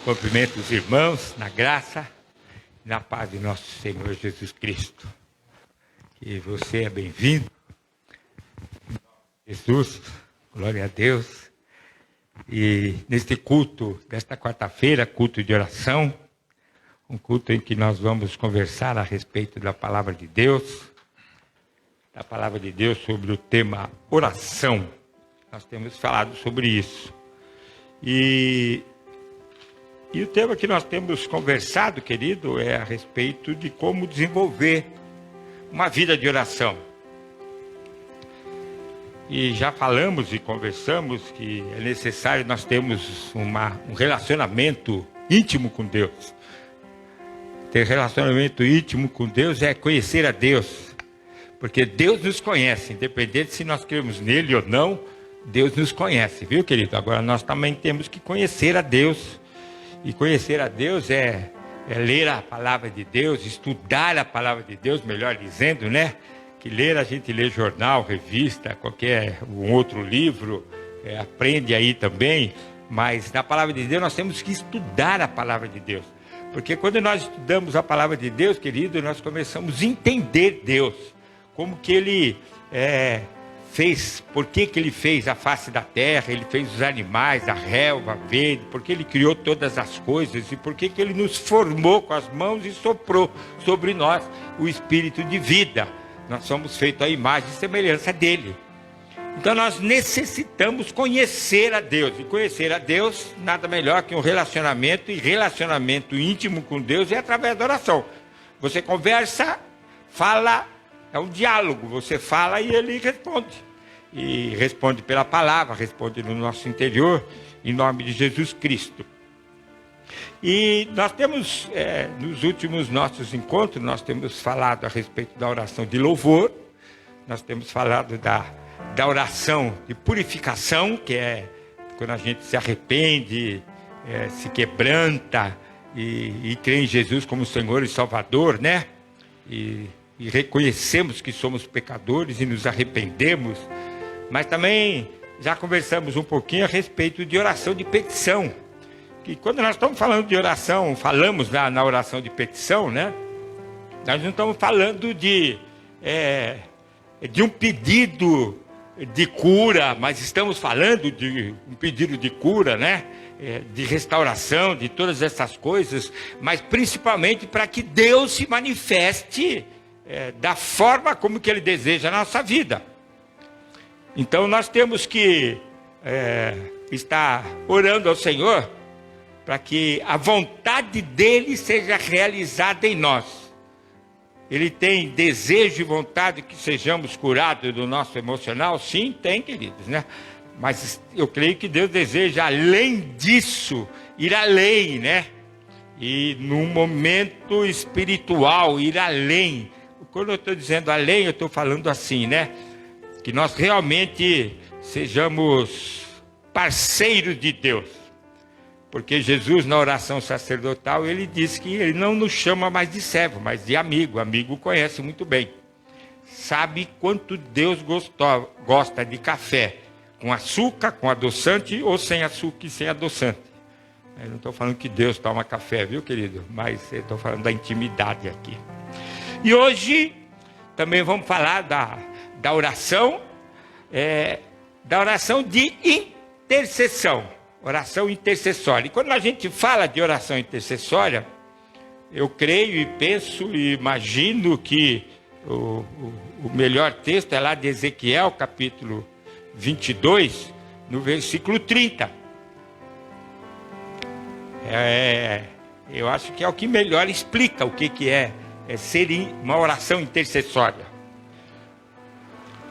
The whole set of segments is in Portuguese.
Cumprimento os irmãos na graça e na paz de nosso Senhor Jesus Cristo. Que você é bem-vindo. Jesus, glória a Deus. E neste culto desta quarta-feira, culto de oração, um culto em que nós vamos conversar a respeito da palavra de Deus, sobre o tema oração. Nós temos falado sobre isso. E o tema que nós temos conversado, querido, é a respeito de como desenvolver uma vida de oração. E já falamos e conversamos que é necessário nós termos um relacionamento íntimo com Deus. Ter relacionamento íntimo com Deus é conhecer a Deus. Porque Deus nos conhece, independente se nós cremos nele ou não, Deus nos conhece, viu, querido? Agora nós também temos que conhecer a Deus. E conhecer a Deus é ler a palavra de Deus, estudar a palavra de Deus, melhor dizendo, né? Que ler, a gente lê jornal, revista, qualquer um outro livro, aprende aí também. Mas na palavra de Deus nós temos que estudar a palavra de Deus. Porque quando nós estudamos a palavra de Deus, querido, nós começamos a entender Deus. Como que Ele fez, por que Ele fez a face da terra, Ele fez os animais, a relva verde, por que Ele criou todas as coisas e por que Ele nos formou com as mãos e soprou sobre nós o espírito de vida. Nós somos feitos à imagem e semelhança dEle. Então nós necessitamos conhecer a Deus. E conhecer a Deus nada melhor que um relacionamento, e relacionamento íntimo com Deus é através da oração. Você conversa, fala, é um diálogo. Você fala e Ele responde. E responde pela palavra, responde no nosso interior, em nome de Jesus Cristo. E nós temos, nos últimos nossos encontros, nós temos falado a respeito da oração de louvor, nós temos falado da oração de purificação, que é quando a gente se arrepende, se quebranta e crê em Jesus como Senhor e Salvador, né? E reconhecemos que somos pecadores e nos arrependemos. Mas também já conversamos um pouquinho a respeito de oração de petição. Que quando nós estamos falando de oração, falamos na oração de petição, né? Nós não estamos falando de um pedido de cura, mas estamos falando de um pedido de cura, né? De restauração, de todas essas coisas, mas principalmente para que Deus se manifeste da forma como que Ele deseja a nossa vida. Então nós temos que estar orando ao Senhor para que a vontade dEle seja realizada em nós. Ele tem desejo e vontade que sejamos curados do nosso emocional? Sim, tem, queridos, né? Mas eu creio que Deus deseja, além disso, ir além, né? E num momento espiritual, ir além. Quando eu estou dizendo além, eu estou falando assim, né? Que nós realmente sejamos parceiros de Deus. Porque Jesus, na oração sacerdotal, Ele disse que Ele não nos chama mais de servo, mas de amigo. Amigo conhece muito bem. Sabe quanto Deus gosta de café. Com açúcar, com adoçante ou sem açúcar e sem adoçante. Eu não estou falando que Deus toma café, viu, querido? Mas eu estou falando da intimidade aqui. E hoje também vamos falar da oração de intercessão. Oração intercessória. E quando a gente fala de oração intercessória, eu creio e penso e imagino que o melhor texto é lá de Ezequiel, capítulo 22, no versículo 30. Eu acho que é o que melhor explica o que é ser uma oração intercessória.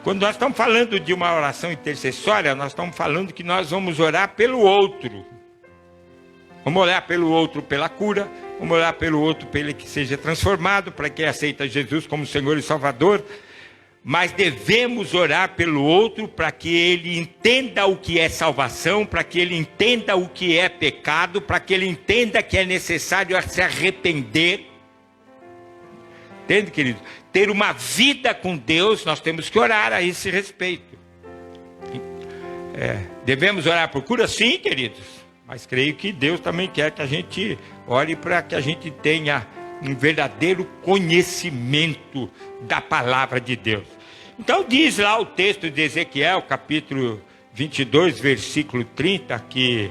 Quando nós estamos falando de uma oração intercessória, nós estamos falando que nós vamos orar pelo outro. Vamos orar pelo outro pela cura, vamos orar pelo outro para ele que seja transformado, para que ele aceite Jesus como Senhor e Salvador. Mas devemos orar pelo outro para que ele entenda o que é salvação, para que ele entenda o que é pecado, para que ele entenda que é necessário se arrepender. Entende, querido? Ter uma vida com Deus, nós temos que orar a esse respeito. Devemos orar por cura? Sim, queridos. Mas creio que Deus também quer que a gente ore para que a gente tenha um verdadeiro conhecimento da palavra de Deus. Então diz lá o texto de Ezequiel, capítulo 22, versículo 30, que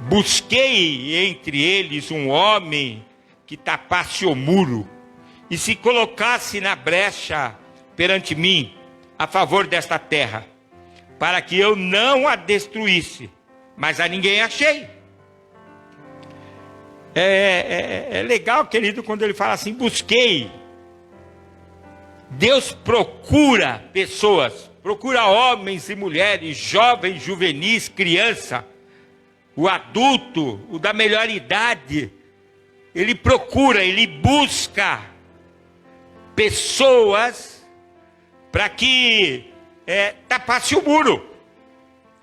busquei entre eles um homem que tapasse o muro e se colocasse na brecha perante mim, a favor desta terra, para que eu não a destruísse, mas a ninguém achei. É legal, querido, quando ele fala assim, busquei. Deus procura pessoas, procura homens e mulheres, jovens, juvenis, criança, o adulto, o da melhor idade. Ele procura, ele busca pessoas para que tapasse o muro.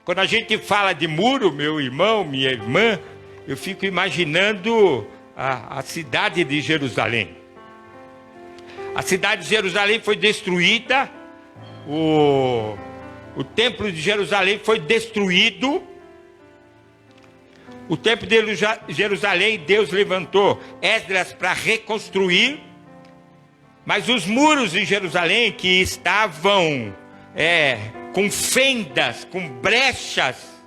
Quando a gente fala de muro, meu irmão, minha irmã, eu fico imaginando a cidade de Jerusalém. A cidade de Jerusalém foi destruída, o templo de Jerusalém foi destruído. O templo de Jerusalém, Deus levantou Esdras para reconstruir, mas os muros de Jerusalém que estavam com fendas, com brechas,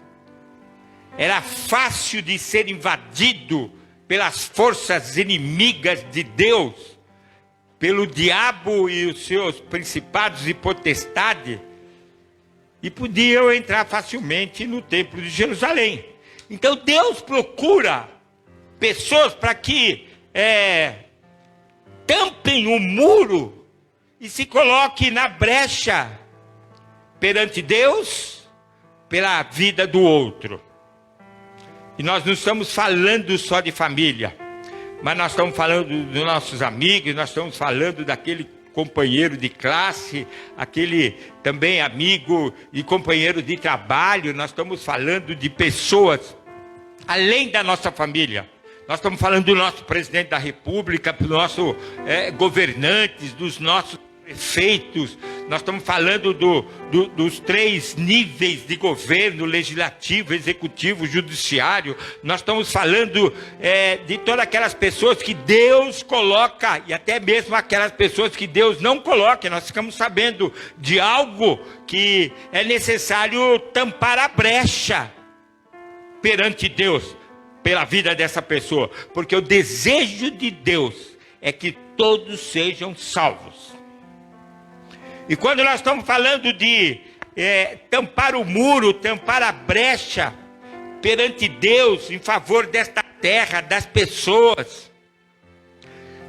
era fácil de ser invadido pelas forças inimigas de Deus, pelo diabo e os seus principados e potestades, e podiam entrar facilmente no templo de Jerusalém. Então Deus procura pessoas para que tampem o muro e se coloquem na brecha perante Deus, pela vida do outro. E nós não estamos falando só de família, mas nós estamos falando dos nossos amigos, nós estamos falando daquele companheiro de classe, aquele também amigo e companheiro de trabalho. Nós estamos falando de pessoas além da nossa família. Nós estamos falando do nosso presidente da República, dos nossos governantes, dos nossos prefeitos. Nós estamos falando dos 3 níveis de governo: legislativo, executivo, judiciário. Nós estamos falando de todas aquelas pessoas que Deus coloca, e até mesmo aquelas pessoas que Deus não coloca. Nós ficamos sabendo de algo que é necessário tampar a brecha perante Deus, pela vida dessa pessoa, porque o desejo de Deus é que todos sejam salvos. E quando nós estamos falando de tampar o muro, tampar a brecha perante Deus, em favor desta terra, das pessoas,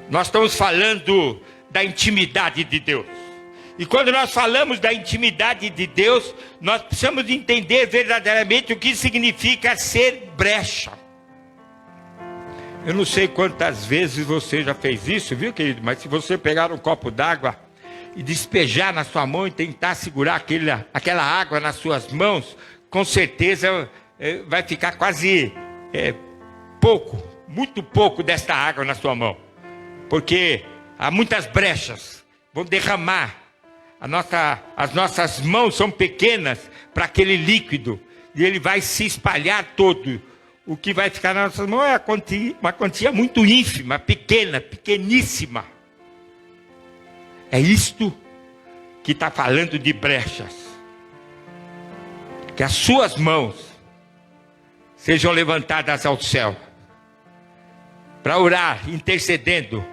nós estamos falando da intimidade de Deus. E quando nós falamos da intimidade de Deus, nós precisamos entender verdadeiramente o que significa ser brecha. Eu não sei quantas vezes você já fez isso, viu, querido? Mas se você pegar um copo d'água e despejar na sua mão e tentar segurar aquela água nas suas mãos, com certeza vai ficar quase muito pouco desta água na sua mão. Porque há muitas brechas, vão derramar. As nossas mãos são pequenas para aquele líquido, e ele vai se espalhar todo. O que vai ficar nas nossas mãos é uma quantia muito ínfima, pequena, pequeníssima. É isto que está falando de brechas. Que as suas mãos sejam levantadas ao céu, para orar, intercedendo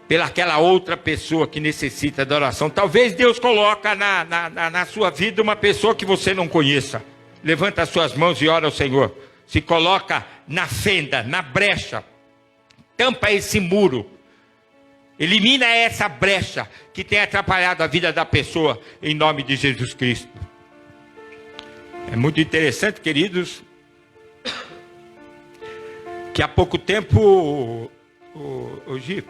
pelaquela outra pessoa que necessita da oração. Talvez Deus coloque na sua vida uma pessoa que você não conheça. Levanta as suas mãos e ora ao Senhor. Se coloca na fenda, na brecha. Tampa esse muro. Elimina essa brecha que tem atrapalhado a vida da pessoa, em nome de Jesus Cristo. É muito interessante, queridos, que há pouco tempo, o Gi,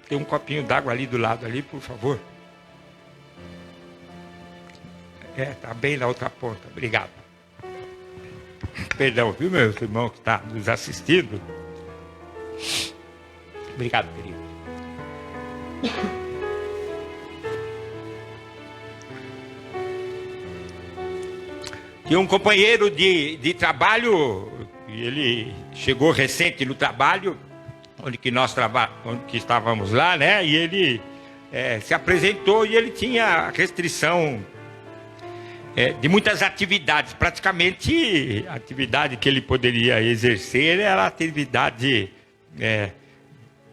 tem um copinho d'água ali do lado, ali, por favor. Está bem na outra ponta. Obrigado. Perdão, viu, meus irmãos que estão nos assistindo? Obrigado, querido. Que um companheiro de trabalho E ele chegou recente no trabalho, onde que estávamos lá, né? E ele se apresentou e ele tinha restrição de muitas atividades. Praticamente, a atividade que ele poderia exercer era a atividade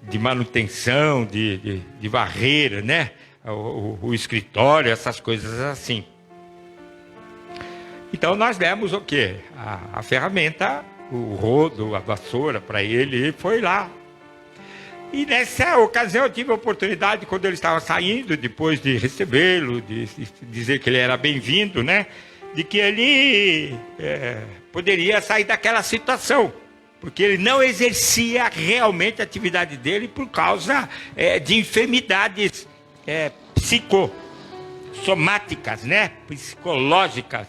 de manutenção, de varrer, né? O escritório, essas coisas assim. Então nós demos o quê? A ferramenta, o rodo, a vassoura para ele, e foi lá. E nessa ocasião eu tive a oportunidade, quando ele estava saindo, depois de recebê-lo, de dizer que ele era bem-vindo, né? De que ele poderia sair daquela situação, porque ele não exercia realmente a atividade dele por causa de enfermidades psicossomáticas, né? Psicológicas.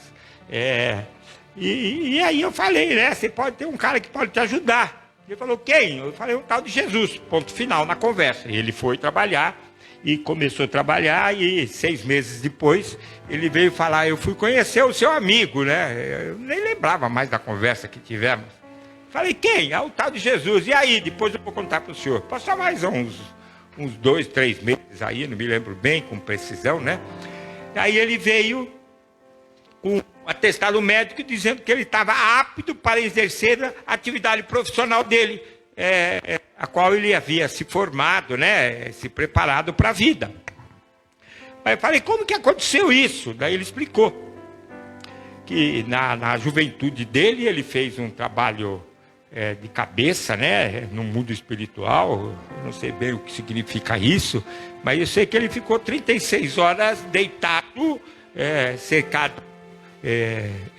E aí eu falei, né? Você pode ter um cara que pode te ajudar. Ele falou, quem? Eu falei, um tal de Jesus, ponto final na conversa. E ele foi trabalhar e começou a trabalhar, e 6 meses depois ele veio falar, eu fui conhecer o seu amigo, né? Eu nem lembrava mais da conversa que tivemos. Falei, quem? O tal de Jesus. E aí, depois eu vou contar para o senhor. Passou mais uns 2, 3 meses aí, não me lembro bem, com precisão, né? E aí ele veio com um atestado médico dizendo que ele estava apto para exercer a atividade profissional dele, a qual ele havia se formado, né, se preparado para a vida. Aí eu falei, como que aconteceu isso? Daí ele explicou que na juventude dele ele fez um trabalho de cabeça, né, no mundo espiritual. Eu não sei bem o que significa isso, mas eu sei que ele ficou 36 horas deitado, cercado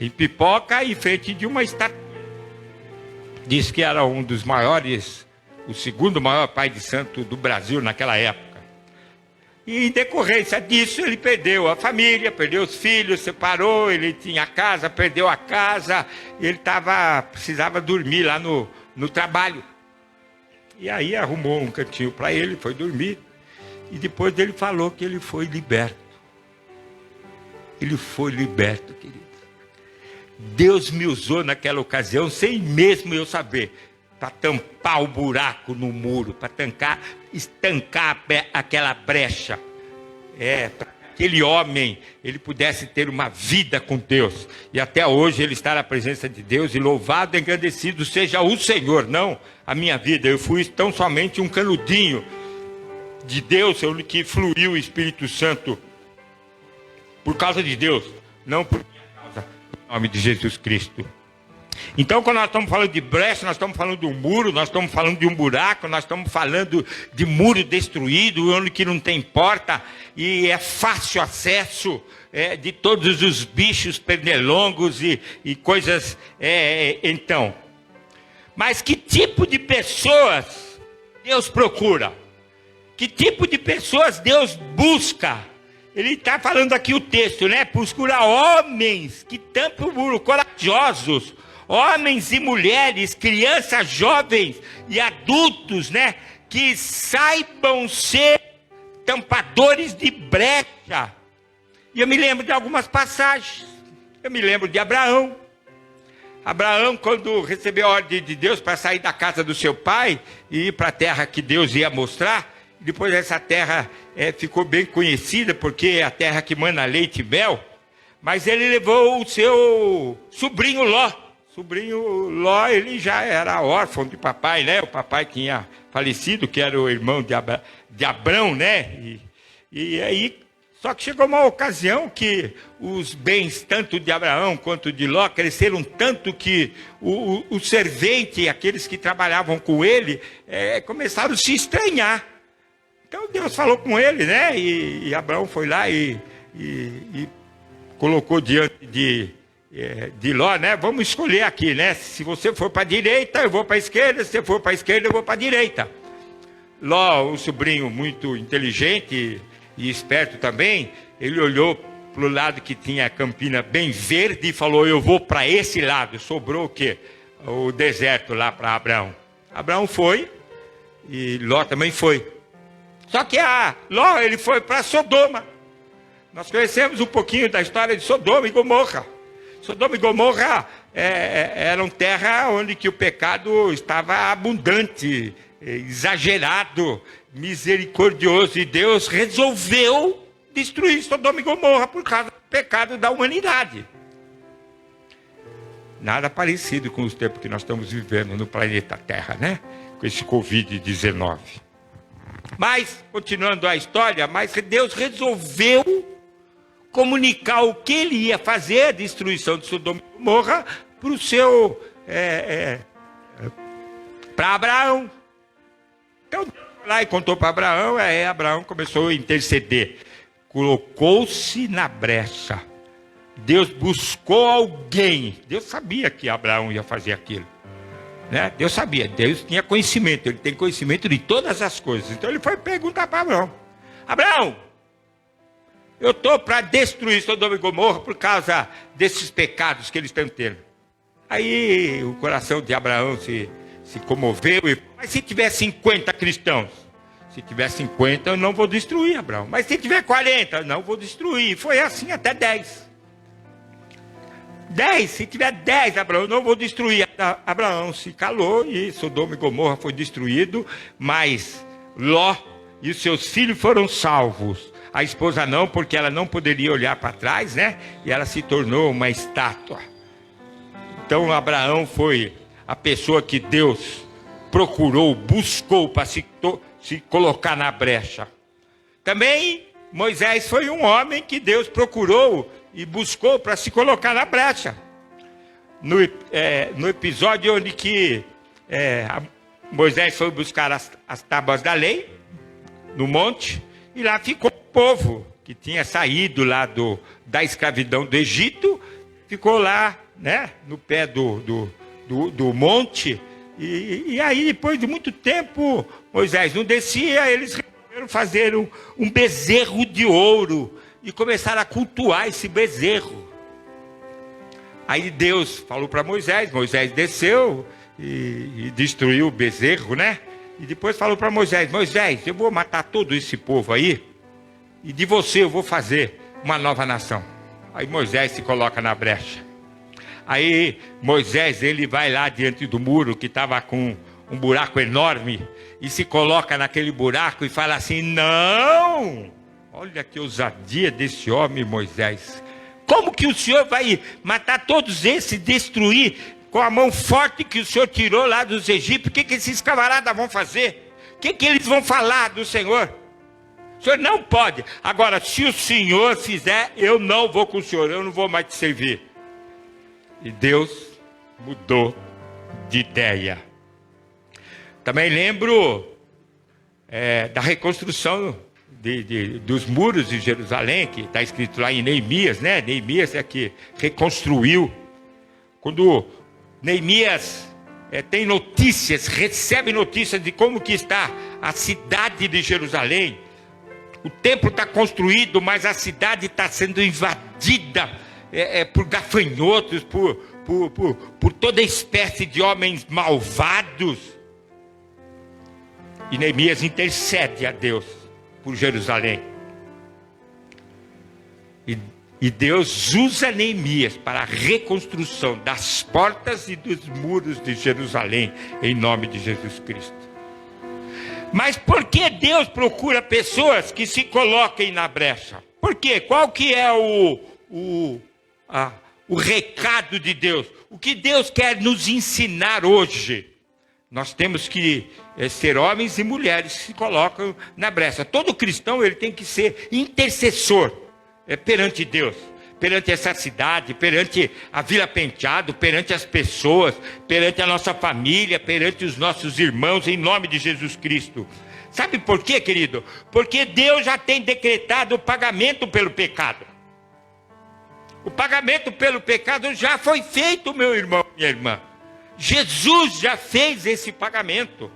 em pipoca, em frente de uma estátua. Diz que era um dos maiores, o segundo maior pai de santo do Brasil naquela época. E em decorrência disso ele perdeu a família, perdeu os filhos, separou, ele tinha casa, perdeu a casa, ele precisava dormir lá no trabalho. E aí arrumou um cantinho para ele, foi dormir, e depois ele falou que ele foi liberto. Ele foi liberto, querido. Deus me usou naquela ocasião, sem mesmo eu saber, para tampar o buraco no muro, para estancar aquela brecha. Para que aquele homem ele pudesse ter uma vida com Deus. E até hoje ele está na presença de Deus, e louvado e engrandecido seja o Senhor, não a minha vida. Eu fui tão somente um canudinho de Deus, onde que fluiu o Espírito Santo. Por causa de Deus, não por minha causa, em nome de Jesus Cristo. Então, quando nós estamos falando de brecha, nós estamos falando de um muro, nós estamos falando de um buraco, nós estamos falando de muro destruído, onde que não tem porta, e é fácil acesso de todos os bichos pernilongos e coisas. Então, mas que tipo de pessoas Deus procura? Que tipo de pessoas Deus busca? Ele está falando aqui o texto, né? Procura homens que tampam o muro, corajosos, homens e mulheres, crianças, jovens e adultos, né? Que saibam ser tampadores de brecha. E eu me lembro de algumas passagens. Eu me lembro de Abraão. Abraão, quando recebeu a ordem de Deus para sair da casa do seu pai e ir para a terra que Deus ia mostrar, depois essa terra ficou bem conhecida, porque é a terra que mana leite e mel. Mas ele levou o seu sobrinho Ló. Sobrinho Ló, ele já era órfão de papai, né? O papai tinha falecido, que era o irmão de Abrão, né? E aí, só que chegou uma ocasião que os bens, tanto de Abraão quanto de Ló, cresceram tanto que o servente, aqueles que trabalhavam com ele, começaram a se estranhar. Então Deus falou com ele, né? E Abraão foi lá e colocou diante de Ló, né? Vamos escolher aqui, né? Se você for para a direita, eu vou para a esquerda. Se você for para a esquerda, eu vou para a direita. Ló, um sobrinho muito inteligente e esperto também, ele olhou para o lado que tinha a campina bem verde e falou, eu vou para esse lado. Sobrou o quê? O deserto lá para Abraão. Abraão foi e Ló também foi. Só que Ló, ele foi para Sodoma. Nós conhecemos um pouquinho da história de Sodoma e Gomorra. Sodoma e Gomorra eram terra onde que o pecado estava abundante, exagerado, misericordioso. E Deus resolveu destruir Sodoma e Gomorra por causa do pecado da humanidade. Nada parecido com os tempos que nós estamos vivendo no planeta Terra, né? Com esse Covid-19. Mas, continuando a história, mas Deus resolveu comunicar o que ele ia fazer, a destruição de Sodoma e Gomorra, para o seu... para Abraão. Então, Deus foi lá e contou para Abraão, aí Abraão começou a interceder. Colocou-se na brecha. Deus buscou alguém. Deus sabia que Abraão ia fazer aquilo. Né? Deus sabia, Deus tinha conhecimento, ele tem conhecimento de todas as coisas. Então ele foi perguntar para Abraão: Abraão, eu estou para destruir Sodoma e Gomorra por causa desses pecados que eles estão tendo. Aí o coração de Abraão se comoveu e falou: mas se tiver 50 cristãos? Se tiver 50 eu não vou destruir, Abraão. Mas se tiver 40, eu não vou destruir. Foi assim até 10. 10, se tiver 10, Abraão, eu não vou destruir. Abraão se calou e Sodoma e Gomorra foi destruído, mas Ló e os seus filhos foram salvos. A esposa não, porque ela não poderia olhar para trás, né? E ela se tornou uma estátua. Então Abraão foi a pessoa que Deus procurou, buscou para se colocar na brecha. Também Moisés foi um homem que Deus procurou e buscou para se colocar na brecha. No episódio onde que Moisés foi buscar as tábuas da lei, no monte, e lá ficou o povo que tinha saído lá da escravidão do Egito, ficou lá, né, no pé do monte, e aí depois de muito tempo, Moisés não descia, eles resolveram fazer um bezerro de ouro, e começaram a cultuar esse bezerro. Aí Deus falou para Moisés, Moisés desceu e destruiu o bezerro, né? E depois falou para Moisés: Moisés, eu vou matar todo esse povo aí, e de você eu vou fazer uma nova nação. Aí Moisés se coloca na brecha. Aí Moisés, ele vai lá diante do muro, que estava com um buraco enorme, e se coloca naquele buraco e fala assim: não! Olha que ousadia desse homem, Moisés. Como que o senhor vai matar todos esses, destruir com a mão forte que o senhor tirou lá dos egípcios? O que esses camaradas vão fazer? O que eles vão falar do senhor? O senhor não pode. Agora, se o senhor fizer, eu não vou com o senhor, eu não vou mais te servir. E Deus mudou de ideia. Também lembro da reconstrução dos muros de Jerusalém, que está escrito lá em Neemias, né? Neemias é que reconstruiu. Quando Neemias tem notícias, recebe notícias de como que está a cidade de Jerusalém. O templo está construído, mas a cidade está sendo invadida por gafanhotos, por toda espécie de homens malvados. E Neemias intercede a Deus por Jerusalém. E Deus usa Neemias para a reconstrução das portas e dos muros de Jerusalém, em nome de Jesus Cristo. Mas por que Deus procura pessoas que se coloquem na brecha? Por quê? Qual que é o recado de Deus? O que Deus quer nos ensinar hoje? Nós temos que ser homens e mulheres que se colocam na brecha. Todo cristão ele tem que ser intercessor perante Deus, perante essa cidade, perante a Vila Penteado, perante as pessoas, perante a nossa família, perante os nossos irmãos, em nome de Jesus Cristo. Sabe por quê, querido? Porque Deus já tem decretado o pagamento pelo pecado. O pagamento pelo pecado já foi feito, meu irmão, minha irmã. Jesus já fez esse pagamento.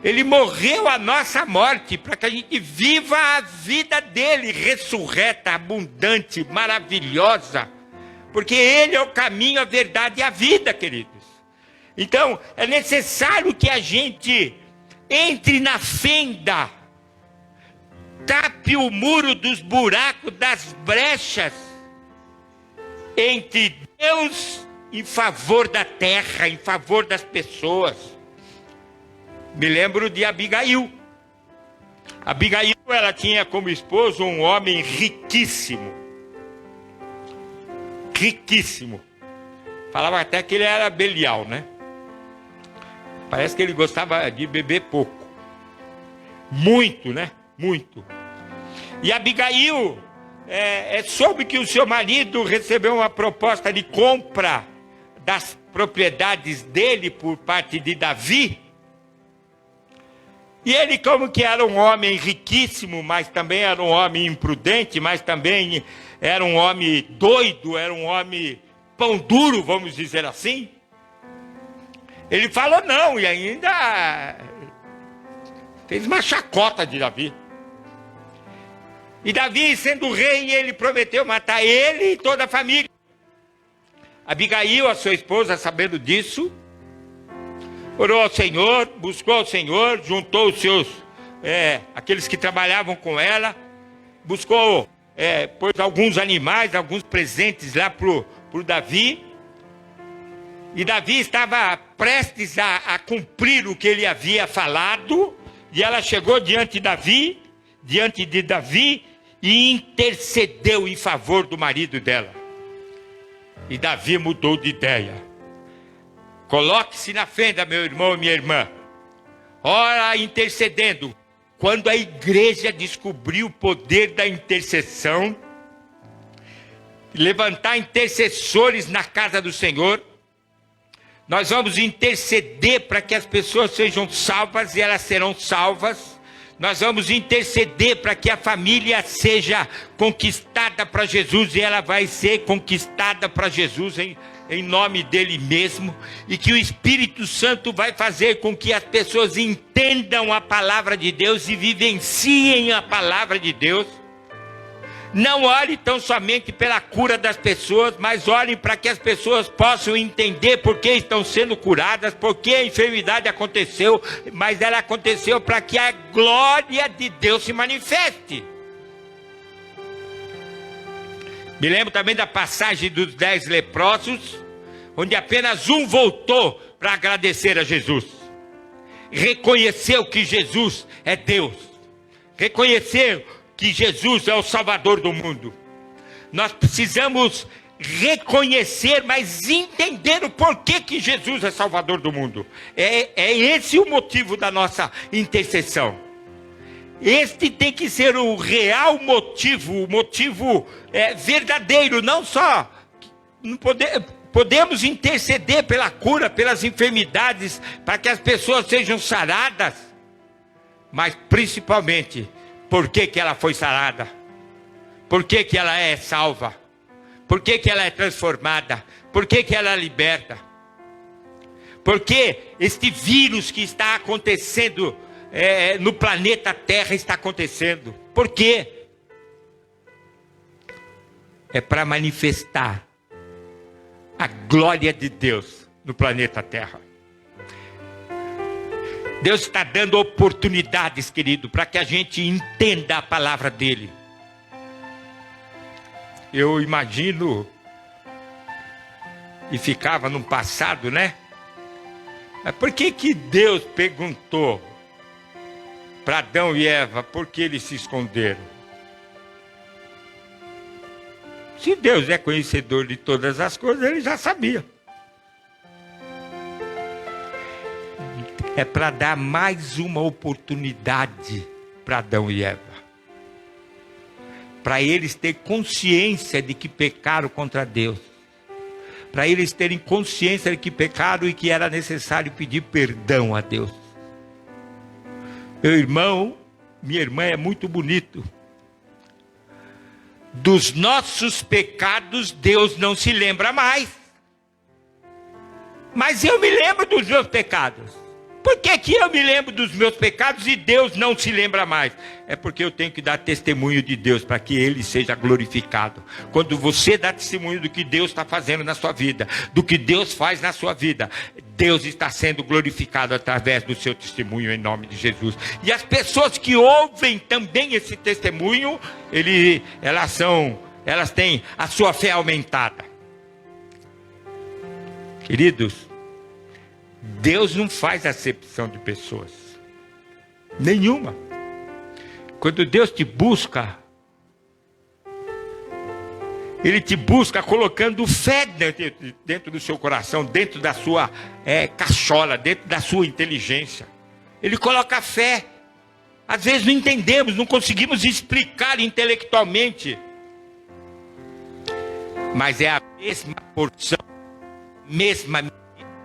Ele morreu a nossa morte para que a gente viva a vida dele, ressurreta, abundante, maravilhosa. Porque ele é o caminho, a verdade e a vida, queridos. Então, é necessário que a gente entre na fenda, tape o muro dos buracos, das brechas, entre Deus em favor da terra, em favor das pessoas. Me lembro de Abigail. Abigail, ela tinha como esposo um homem riquíssimo. Riquíssimo. Falava até que ele era Belial, né? Parece que ele gostava de beber pouco. Muito, né? Muito. E Abigail soube que o seu marido recebeu uma proposta de compra das propriedades dele por parte de Davi. E ele, como que era um homem riquíssimo, mas também era um homem imprudente, mas também era um homem doido, era um homem pão duro, vamos dizer assim. Ele falou não e ainda fez uma chacota de Davi. E Davi, sendo rei, ele prometeu matar ele e toda a família. Abigail, a sua esposa, sabendo disso, orou ao Senhor, buscou ao Senhor, juntou os seus, aqueles que trabalhavam com ela, buscou, pôs alguns animais, alguns presentes lá para o Davi. E Davi estava prestes a cumprir o que ele havia falado, e ela chegou diante de Davi, e intercedeu em favor do marido dela. E Davi mudou de ideia. Coloque-se na fenda, meu irmão e minha irmã. Ora, intercedendo. Quando a igreja descobriu o poder da intercessão, levantar intercessores na casa do Senhor, nós vamos interceder para que as pessoas sejam salvas e elas serão salvas. Nós vamos interceder para que a família seja conquistada para Jesus e ela vai ser conquistada para Jesus em nome dele mesmo, e que o Espírito Santo vai fazer com que as pessoas entendam a palavra de Deus e vivenciem a palavra de Deus. Não ore tão somente pela cura das pessoas, mas orem para que as pessoas possam entender por que estão sendo curadas, por que a enfermidade aconteceu, mas ela aconteceu para que a glória de Deus se manifeste. Me lembro também da passagem dos 10 leprosos, onde apenas um voltou para agradecer a Jesus. Reconheceu que Jesus é Deus. Reconheceu que Jesus é o Salvador do mundo. Nós precisamos reconhecer, mas entender o porquê que Jesus é Salvador do mundo. É esse o motivo da nossa intercessão. Este tem que ser o real motivo, o motivo verdadeiro, não só podemos interceder pela cura, pelas enfermidades, para que as pessoas sejam saradas, mas principalmente, por que que ela foi sarada? Por que que ela é salva? Por que que ela é transformada? Por que que ela é liberta? Porque este vírus que está acontecendo no planeta Terra está acontecendo. Por quê? É para manifestar a glória de Deus no planeta Terra. Deus está dando oportunidades, querido, para que a gente entenda a palavra dele. Eu imagino, e ficava no passado, né? Mas por que que Deus perguntou para Adão e Eva por que eles se esconderam? Se Deus é conhecedor de todas as coisas, ele já sabia. É para dar mais uma oportunidade para Adão e Eva. Para eles terem consciência de que pecaram contra Deus. Para eles terem consciência de que pecaram e que era necessário pedir perdão a Deus. Meu irmão, minha irmã, é muito bonito. Dos nossos pecados, Deus não se lembra mais. Mas eu me lembro dos meus pecados. Por que que eu me lembro dos meus pecados e Deus não se lembra mais? É porque eu tenho que dar testemunho de Deus para que Ele seja glorificado. Quando você dá testemunho do que Deus está fazendo na sua vida, do que Deus faz na sua vida, Deus está sendo glorificado através do seu testemunho em nome de Jesus. E as pessoas que ouvem também esse testemunho, elas têm a sua fé aumentada. Queridos, Deus não faz acepção de pessoas. Nenhuma. Quando Deus te busca, Ele te busca colocando fé dentro do seu coração, dentro da sua cachola, dentro da sua inteligência. Ele coloca fé. Às vezes não entendemos, não conseguimos explicar intelectualmente. Mas é a mesma porção, mesma medida,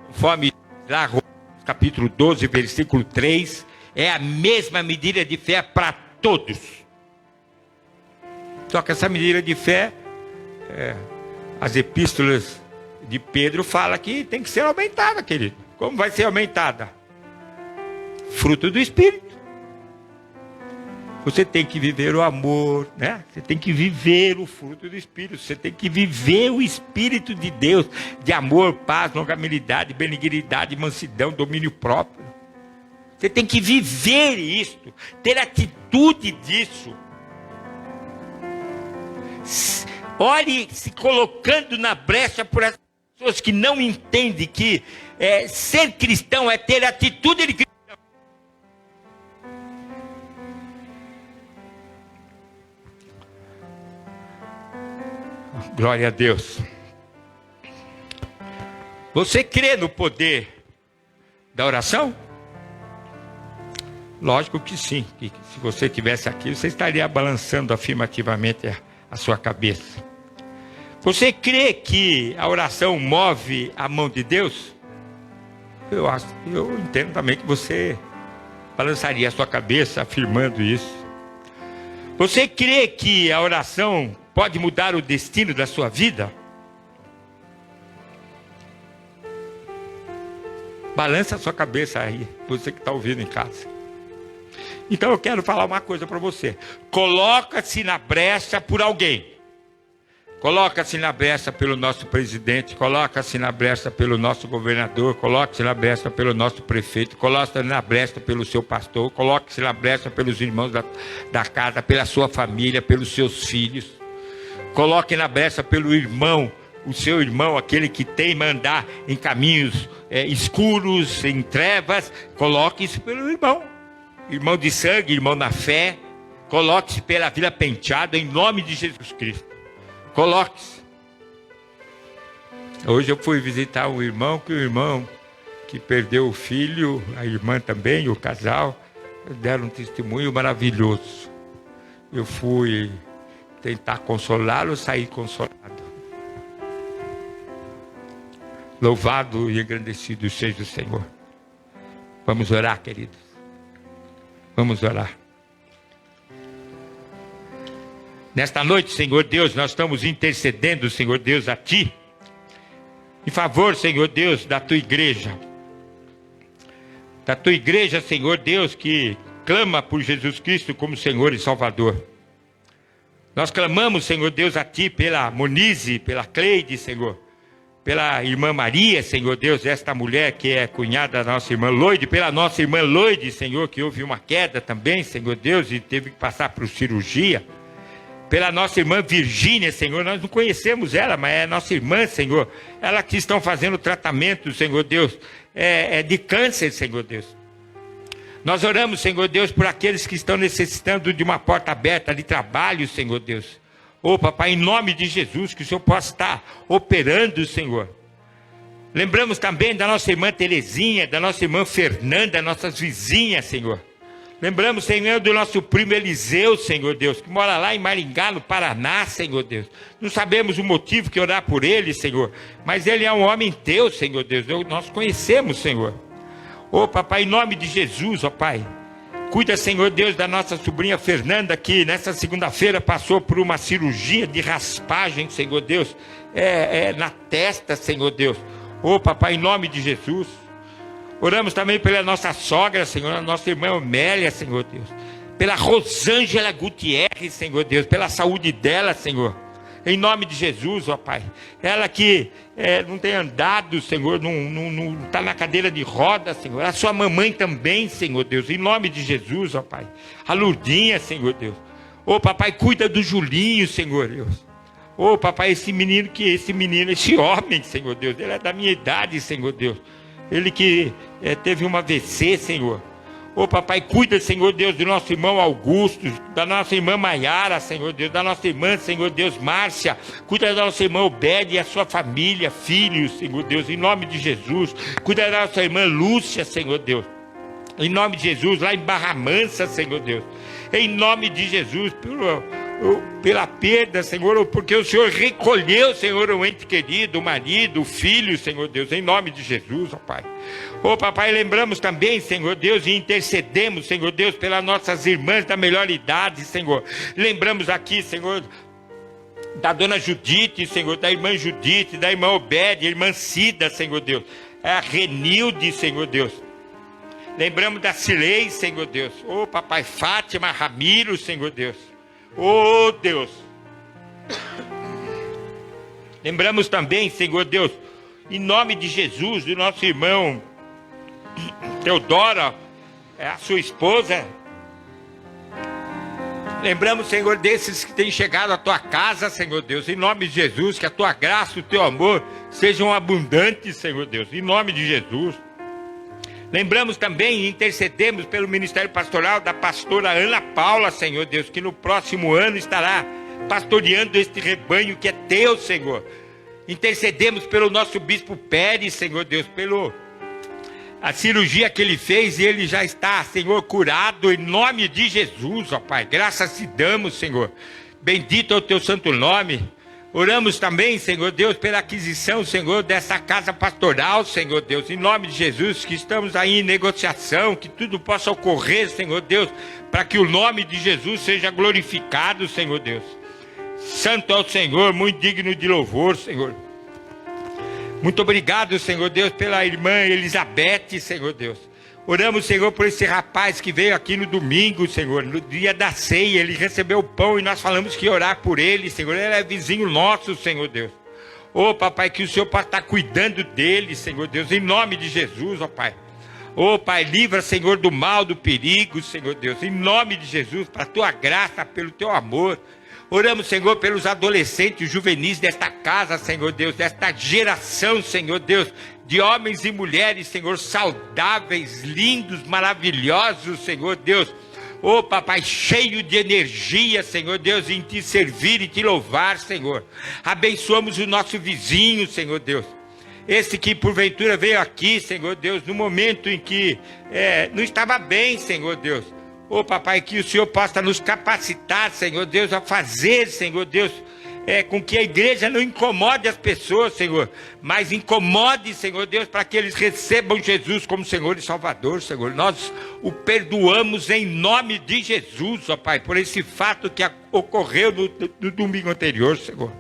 conforme lá Romanos capítulo 12, versículo 3, é a mesma medida de fé para todos. Só que essa medida de fé, as epístolas de Pedro falam que tem que ser aumentada, querido. Como vai ser aumentada? Fruto do Espírito. Você tem que viver o amor, né? Você tem que viver o fruto do Espírito. Você tem que viver o Espírito de Deus, de amor, paz, longanimidade, benignidade, mansidão, domínio próprio. Você tem que viver isto, ter atitude disso. Olhe se colocando na brecha por essas pessoas que não entendem que ser cristão é ter atitude de cristão. Glória a Deus. Você crê no poder da oração? Lógico que sim. Que se você estivesse aqui, você estaria balançando afirmativamente a sua cabeça. Você crê que a oração move a mão de Deus? Eu entendo também que você balançaria a sua cabeça afirmando isso. Você crê que a oração pode mudar o destino da sua vida? Balança a sua cabeça aí, você que está ouvindo em casa. Então eu quero falar uma coisa para você. Coloca-se na brecha por alguém. Coloca-se na brecha pelo nosso presidente, coloca-se na brecha pelo nosso governador, coloca-se na brecha pelo nosso prefeito, coloca-se na brecha pelo seu pastor, coloca-se na brecha pelos irmãos da casa, pela sua família, pelos seus filhos. Coloque na brecha pelo irmão, o seu irmão, aquele que teima andar em caminhos escuros, em trevas. Coloque-se pelo irmão. Irmão de sangue, irmão na fé. Coloque-se pela Vila Penteado, em nome de Jesus Cristo. Coloque-se. Hoje eu fui visitar um irmão, que perdeu o filho, a irmã também, o casal, deram um testemunho maravilhoso. Eu fui tentar consolá-lo, saí consolado. Louvado e engrandecido seja o Senhor. Vamos orar, queridos. Vamos orar. Nesta noite, Senhor Deus, nós estamos intercedendo, Senhor Deus, a Ti, em favor, Senhor Deus, da Tua igreja. Da Tua igreja, Senhor Deus, que clama por Jesus Cristo como Senhor e Salvador. Nós clamamos, Senhor Deus, a Ti pela Monize, pela Cleide, Senhor. Pela irmã Maria, Senhor Deus, esta mulher que é cunhada da nossa irmã Loide, pela nossa irmã Loide, Senhor, que houve uma queda também, Senhor Deus, e teve que passar por cirurgia. Pela nossa irmã Virgínia, Senhor, nós não conhecemos ela, mas é nossa irmã, Senhor. Ela que estão fazendo tratamento, Senhor Deus, de câncer, Senhor Deus. Nós oramos, Senhor Deus, por aqueles que estão necessitando de uma porta aberta de trabalho, Senhor Deus. Papai, em nome de Jesus, que o Senhor possa estar operando, Senhor. Lembramos também da nossa irmã Terezinha, da nossa irmã Fernanda, nossas vizinhas, Senhor. Lembramos, Senhor, do nosso primo Eliseu, Senhor Deus, que mora lá em Maringá, no Paraná, Senhor Deus. Não sabemos o motivo que orar por ele, Senhor, mas ele é um homem teu, Senhor Deus, nós conhecemos, Senhor. Papai, em nome de Jesus, Pai, cuida, Senhor Deus, da nossa sobrinha Fernanda, que nessa segunda-feira passou por uma cirurgia de raspagem, Senhor Deus, na testa, Senhor Deus. Papai, em nome de Jesus. Oramos também pela nossa sogra, Senhor, a nossa irmã Amélia, Senhor Deus. Pela Rosângela Gutierrez, Senhor Deus, pela saúde dela, Senhor. Em nome de Jesus, Pai. Ela que não tem andado, Senhor, não está na cadeira de roda, Senhor. A sua mamãe também, Senhor Deus. Em nome de Jesus, Pai. A Lurdinha, Senhor Deus. Papai, cuida do Julinho, Senhor Deus. Ô, papai, esse homem, Senhor Deus, ele é da minha idade, Senhor Deus. Ele que teve uma AVC, Senhor. Ô, papai, cuida, Senhor Deus, do nosso irmão Augusto, da nossa irmã Maiara, Senhor Deus, da nossa irmã, Senhor Deus, Márcia. Cuida da nossa irmã Obed e a sua família, filhos, Senhor Deus, em nome de Jesus. Cuida da nossa irmã Lúcia, Senhor Deus. Em nome de Jesus, lá em Barra Mansa, Senhor Deus. Em nome de Jesus, pela perda, Senhor, porque o Senhor recolheu, Senhor, o ente querido, o marido, o filho, Senhor Deus, em nome de Jesus, ó Pai. Ô, papai, lembramos também, Senhor Deus, e intercedemos, Senhor Deus, pelas nossas irmãs da melhor idade, Senhor. Lembramos aqui, Senhor, da dona Judite, Senhor, da irmã Judite, da irmã Obed, irmã Cida, Senhor Deus. A Renilde, Senhor Deus. Lembramos da Cilei, Senhor Deus. Ô, papai, Fátima, Ramiro, Senhor Deus. Ô, Deus. Lembramos também, Senhor Deus, em nome de Jesus, do nosso irmão Teodora, a sua esposa. Lembramos, Senhor, desses que têm chegado à tua casa, Senhor Deus, em nome de Jesus, que a tua graça, o teu amor sejam abundantes, Senhor Deus, em nome de Jesus. Lembramos também e intercedemos pelo ministério pastoral da pastora Ana Paula, Senhor Deus, que no próximo ano estará pastoreando este rebanho que é teu, Senhor. Intercedemos pelo nosso bispo Pérez, Senhor Deus, a cirurgia que ele fez, e ele já está, Senhor, curado em nome de Jesus, ó Pai. Graças te damos, Senhor. Bendito é o teu santo nome. Oramos também, Senhor Deus, pela aquisição, Senhor, dessa casa pastoral, Senhor Deus, em nome de Jesus, que estamos aí em negociação, que tudo possa ocorrer, Senhor Deus, para que o nome de Jesus seja glorificado, Senhor Deus. Santo é o Senhor, muito digno de louvor, Senhor. Muito obrigado, Senhor Deus, pela irmã Elizabeth, Senhor Deus. Oramos, Senhor, por esse rapaz que veio aqui no domingo, Senhor, no dia da ceia. Ele recebeu o pão e nós falamos que ia orar por ele, Senhor. Ele é vizinho nosso, Senhor Deus. Ô, papai, que o Senhor possa estar cuidando dele, Senhor Deus, em nome de Jesus, ó Pai. Ô, Pai, livra, Senhor, do mal, do perigo, Senhor Deus, em nome de Jesus, para a tua graça, pelo teu amor. Oramos, Senhor, pelos adolescentes, juvenis desta casa, Senhor Deus, desta geração, Senhor Deus, de homens e mulheres, Senhor, saudáveis, lindos, maravilhosos, Senhor Deus. Ô, papai, cheio de energia, Senhor Deus, em te servir e te louvar, Senhor. Abençoamos o nosso vizinho, Senhor Deus. Esse que porventura veio aqui, Senhor Deus, no momento em que não estava bem, Senhor Deus. Ô, papai, que o Senhor possa nos capacitar, Senhor Deus, a fazer, Senhor Deus, com que a igreja não incomode as pessoas, Senhor, mas incomode, Senhor Deus, para que eles recebam Jesus como Senhor e Salvador, Senhor. Nós o perdoamos em nome de Jesus, ó Pai, por esse fato que ocorreu no domingo anterior, Senhor.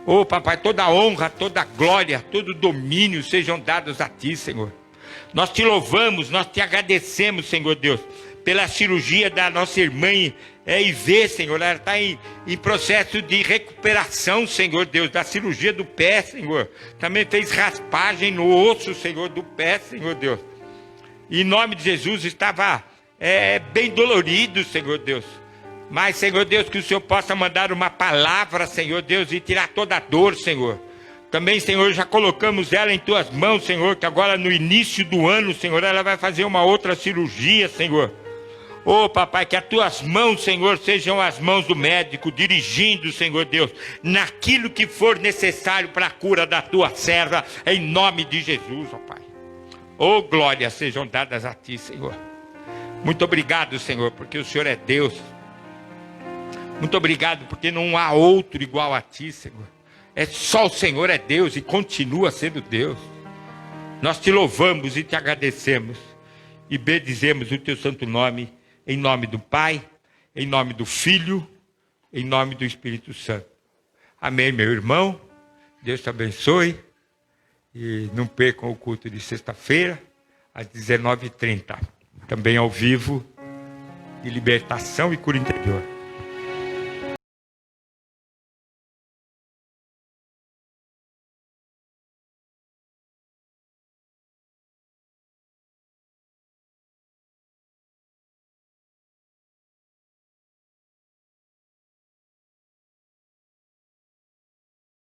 Ô, papai, toda honra, toda glória, todo domínio sejam dados a Ti, Senhor. Nós te louvamos, nós te agradecemos, Senhor Deus, pela cirurgia da nossa irmã Ivê, Senhor. Ela está em processo de recuperação, Senhor Deus, da cirurgia do pé, Senhor. Também fez raspagem no osso, Senhor, do pé, Senhor Deus. Em nome de Jesus, estava bem dolorido, Senhor Deus. Mas, Senhor Deus, que o Senhor possa mandar uma palavra, Senhor Deus, e tirar toda a dor, Senhor. Também, Senhor, já colocamos ela em Tuas mãos, Senhor, que agora no início do ano, Senhor, ela vai fazer uma outra cirurgia, Senhor. Ô, papai, que as Tuas mãos, Senhor, sejam as mãos do médico, dirigindo, Senhor Deus, naquilo que for necessário para a cura da Tua serva, em nome de Jesus, ó Pai. Ô, glórias sejam dadas a Ti, Senhor. Muito obrigado, Senhor, porque o Senhor é Deus. Muito obrigado, porque não há outro igual a Ti, Senhor. Só o Senhor é Deus e continua sendo Deus. Nós Te louvamos e Te agradecemos e bendizemos o Teu santo nome, em nome do Pai, em nome do Filho, em nome do Espírito Santo. Amém, meu irmão. Deus te abençoe. E não percam o culto de sexta-feira, às 19h30. Também ao vivo, de libertação e cura interior.